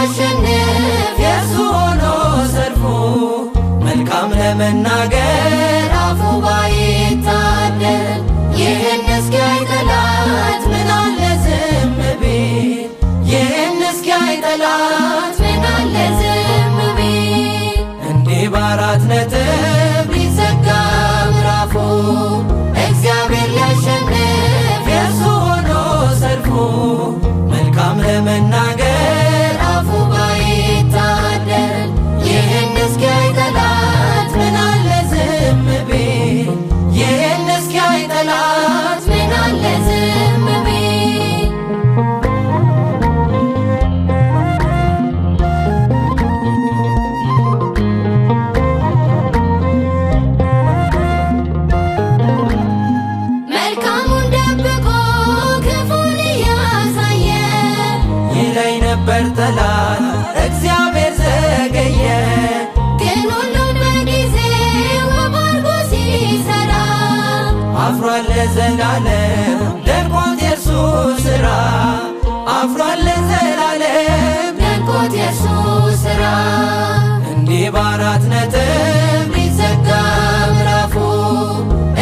ሊያሸንፍ የእርሱ ሆኖ ሰልፉ መልካም ለመናገር አፉ ባይታደል ይህን እስኪያይ ጠላት ምናለ ዝም ቢል ይህን እስኪያይ ጠላት ምናለ ዝም ቢል እንዲህ በአራት ነጥብ ሊዘጋ ምዕራፉ እግዚአብሔር ሊያሸንፍ የእርሱ ሆኖ ሰልፉ መልካም ለመናገር አፉ ባይታደል ይህን እስኪያይ ጠላት ምናለ ዝም ቢል ይህን እስኪያይ ጠላት ምናለ ዝም ቢል መልካሙን ደብቆ ክፉን እያሳየ ይለኝ ነበር ጠላት እግዚአብሔር ዘገየ ግን ሁሉም በጊዜው አድርጎ ሲሰራ አፍሯል ለዘላለም ደንቆት የእርሱ ሥራ አፍሯል ለዘላለም ደንቆት የእርሱ ሥራ እንዲህ በአራት ነጥብ ሊዘጋ ምዕራፉ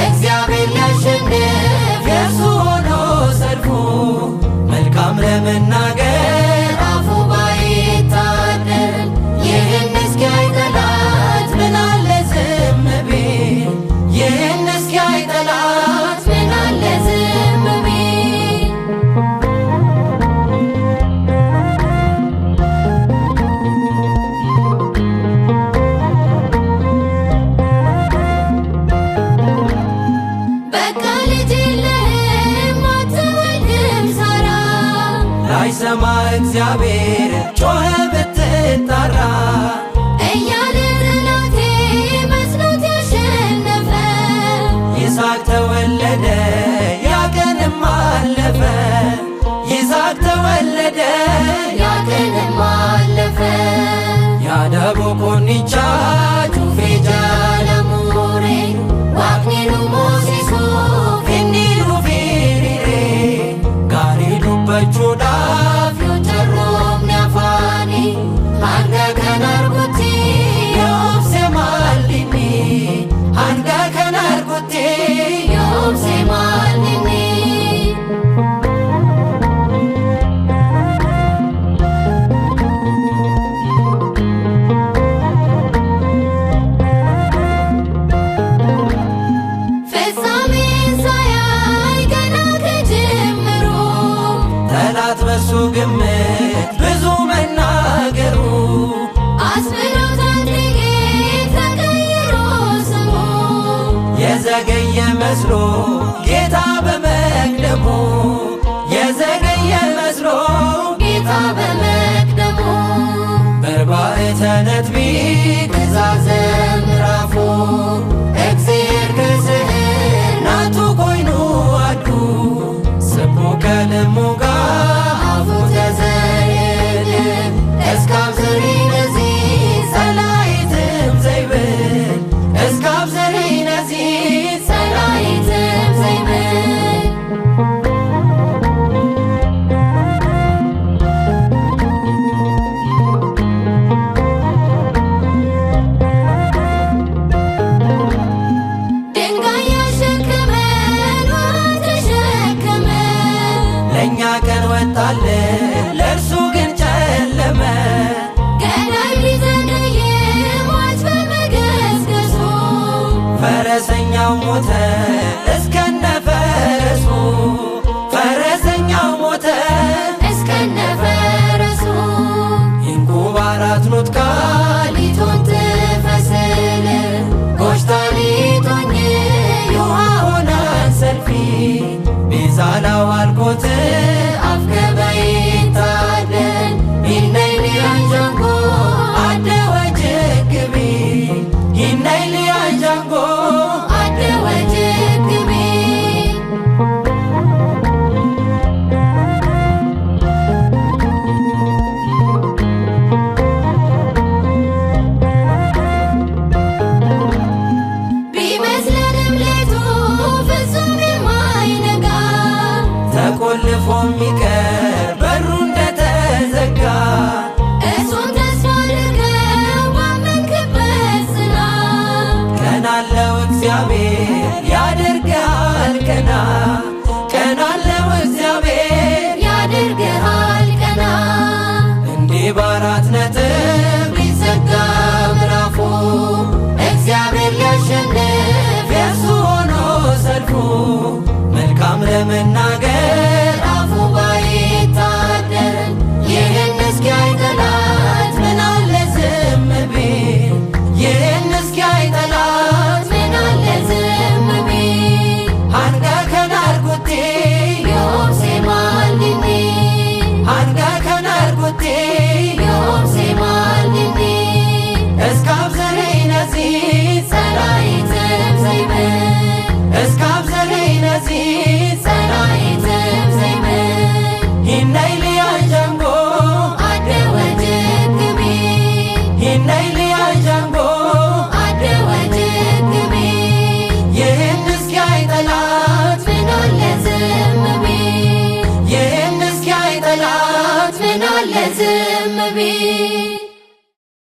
እግዚአብሔር ሊያሸንፍ የእርሱ ሆኖ ሰልፉ መልካም ለመናገር አፉ ባይታደል ይህን እስኪያይ ጠላት ምናለ ዝም ቢል ይህን እስኪያይ ጠላት ምናለ ዝም ቢል በቃ ልጅ የለህም አትወልድም ሳራ ላይሰማ እግዚአብሔር ጮኸ ብትጣራ እያለ ጠላቴ መስሎት ያሸነፈ ይስሐቅ ተወለደ ያ ቀንም አለፈ ይስሐቅ ተወለደ ያ ቀንም አለፈ ያዳቦ ኮኒቻ ጩፌ ጃለሙሬ ዋቅኒኑ ሞሲሱ ፊኒኑ ፊሪሬ ጋሪ ዱበቹዳፍ ዩጨሮምኒ አፋኒ hanga kan argutti yoomse maalini hanga kan argutti yoomse maalini ፍጻሜን ሳያይ ገና ከጅምሩ ጠላት በሱ ግምት ብዙ መናገሩ አስብሎታል ጥቂት ተቀይሮ ስሙ የዘገየ መስሎ ጌታ በመቅደሙ የዘገየ መስሎ ጌታ በመቅደሙ በርባዕተ ነጥቢ ትእዛዘ ምዕራፉ እግዚአብሔር ክስሕር ናቱ ኮይኑ አዱ ስቡ ከልሙጋ አፉ ተዘየደ እስካብ ዘሪ ነዚ ሰላይትም ዘይብል እስካብ ዘሪ ነዚ ሰላይትም ዘይብል ድንጋይ ያሸከመን ውሃ ተሸከመ ለእኛ ቀን ወጣልን ለእርሱ ግን ጨለመ ገዳይ ቢዘገይ ሟች በመገስገሱ ፈረሰኛው ሞተ እስከነ ፈረሱ ፈረሰኛው ሞተ እስከነ ፈረሱ ይንቁ በአራት ኖትካ ሊቶን ትፈስል ጎሽታ ሊቶኝ ዩሃ ሆናን ሰልፊ ቤዛላው አልኮት አፍከበይታደን ይነይ ሊያንጃንጎ አደ ወጅግቢ ይነይ ሊያንጃንጎ አደ ወጅግቢ ቢመስለንም ሌቱ ፍጹም የማይነጋ ተቆልፎ የሚቀር በአራት ነጥብ ሊዘጋ ምዕራፉ እግዚአብሔር ሊያሸንፍ የእርሱ ሆኖ ሰልፉ መልካም ለመናገር